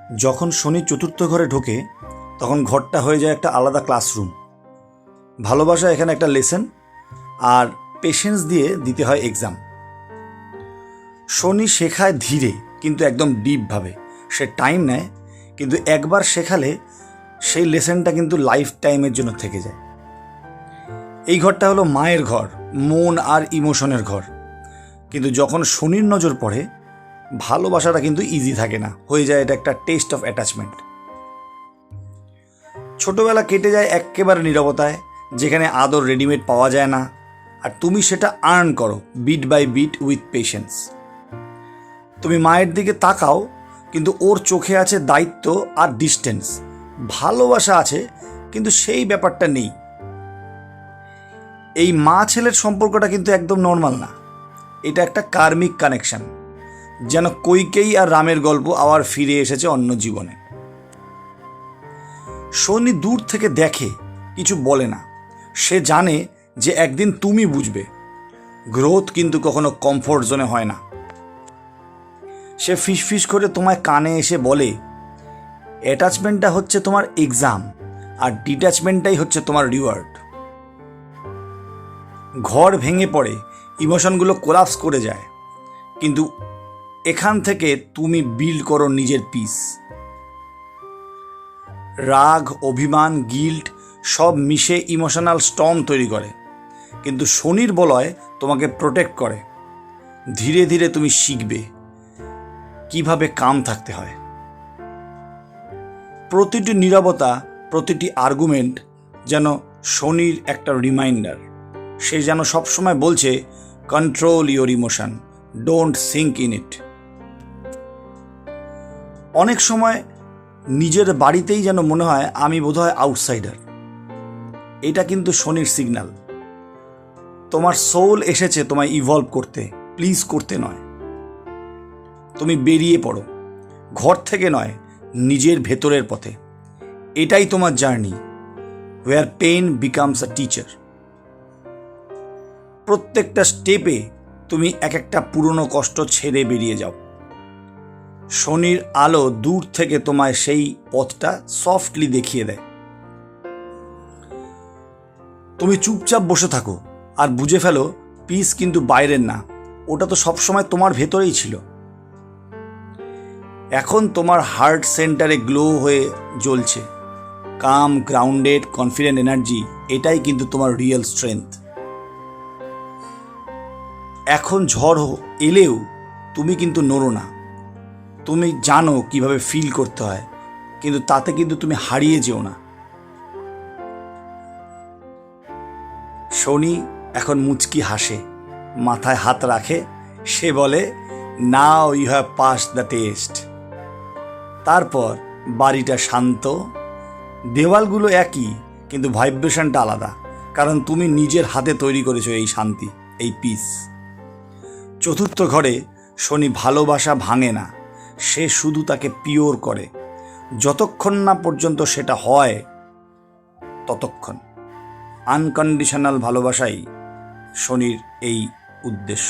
যখন শনি চতুর্থ ঘরে ঢোকে তখন ঘরটা হয়ে যায় একটা আলাদা ক্লাসরুম। ভালোবাসা এখানে একটা লেসন, আর পেশেন্স দিয়ে দিতে হয় এক্সাম। শনি শেখায় ধীরে কিন্তু একদম ডিপভাবে। সে টাইম নেয়, কিন্তু একবার শেখালে সেই লেসনটা কিন্তু লাইফ টাইমের জন্য থেকে যায়। এই ঘরটা হলো মায়ের ঘর, মন আর ইমোশনের ঘর। কিন্তু যখন শনির নজর পড়ে, ভালোবাসাটা কিন্তু ইজি থাকে না, হয়ে যায় এটা একটা টেস্ট অফ অ্যাটাচমেন্ট। ছোটবেলা কেটে যায় একেবারে নীরবতায়, যেখানে আদর রেডিমেড পাওয়া যায় না, আর তুমি সেটা আর্ন করো bit by bit with patience. তুমি মায়ের দিকে তাকাও, কিন্তু ওর চোখে আছে দায়িত্ব আর ডিস্টেন্স। ভালোবাসা আছে, কিন্তু সেই ব্যাপারটা নেই। এই মা ছেলের সম্পর্কটা কিন্তু একদম নর্মাল না, এটা একটা কার্মিক কানেকশন। যেন কৈকেয়ী আর রামের গল্প আবার ফিরে এসেছে অন্য জীবনে। শনি দূর থেকে দেখে, কিছু বলে না। সে জানে যে একদিন তুমি বুঝবে। গ্রোথ কিন্তু কখনো কমফোর্ট জোনে হয় না। সে ফিস করে তোমায় কানে এসে বলে, অ্যাটাচমেন্টটা হচ্ছে তোমার এক্সাম, আর ডিট্যাচমেন্টটাই হচ্ছে তোমার রিওয়ার্ড। ঘর ভেঙে পড়ে, ইমোশনগুলো কোলাপস করে যায়, কিন্তু এখান থেকে তুমি বিল্ড করো নিজের পিস। রাগ, অভিমান, গিল্ট সব মিশে ইমোশনাল স্টর্ম তৈরি করে, কিন্তু শনির বলয় তোমাকে প্রোটেক্ট করে। ধীরে ধীরে তুমি শিখবে কিভাবে কাম থাকতে হয়। প্রতিটি নীরবতা, প্রতিটি আর্গুমেন্ট যেন শনির একটা রিমাইন্ডার। সে যেন সবসময় বলছে, control your emotion, don't sink in it. অনেক সময় নিজের বাড়িতেই যেন মনে হয় আমি বোধহয় আউটসাইডার। এটা কিন্তু শনির সিগন্যাল। তোমার সোল এসেছে তোমায় ইভলভ করতে, প্লিজ করতে নয়। তুমি বেরিয়ে পড়ো, ঘর থেকে নয়, নিজের ভেতরের পথে। এটাই তোমার জার্নি, হোয়ার পেইন বিকামস আ টিচার। প্রত্যেকটা স্টেপে তুমি এক একটা পুরনো কষ্ট ছেড়ে বেরিয়ে যাও। শনির আলো দূর থেকে তোমায় সেই পথটা সফটলি দেখিয়ে দেয়। তুমি চুপচাপ বসে থাকো আর বুঝে ফেলো, পিস কিন্তু বাইরের না, ওটা তো সবসময় তোমার ভেতরেই ছিল। এখন তোমার হার্ট সেন্টারে গ্লো হয়ে জ্বলছে। কাম, গ্রাউন্ডেড, কনফিডেন্ট এনার্জি, এটাই কিন্তু তোমার রিয়েল স্ট্রেংথ। এখন ঝড় এলেও তুমি কিন্তু নড়ো না। তুমি জানো কিভাবে ফিল করতে হয়, কিন্তু তাতে কিন্তু তুমি হারিয়ে যেও না। শনি এখন মুচকি হাসে, মাথায় হাত রাখে, সে বলে, now you have pass the test. তারপর বাড়িটা শান্ত, দেওয়ালগুলো একই, কিন্তু ভাইব্রেশনটা আলাদা, কারণ তুমি নিজের হাতে তৈরি করেছো এই শান্তি, এই পিস। চতুর্থ ঘরে শনি ভালোবাসা ভাঙে না, সে শুধু তাকে পিওর করে। যতক্ষণ না পর্যন্ত সেটা হয়, ততক্ষণ আনকন্ডিশনাল ভালোবাসাই শনির এই উদ্দেশ্য।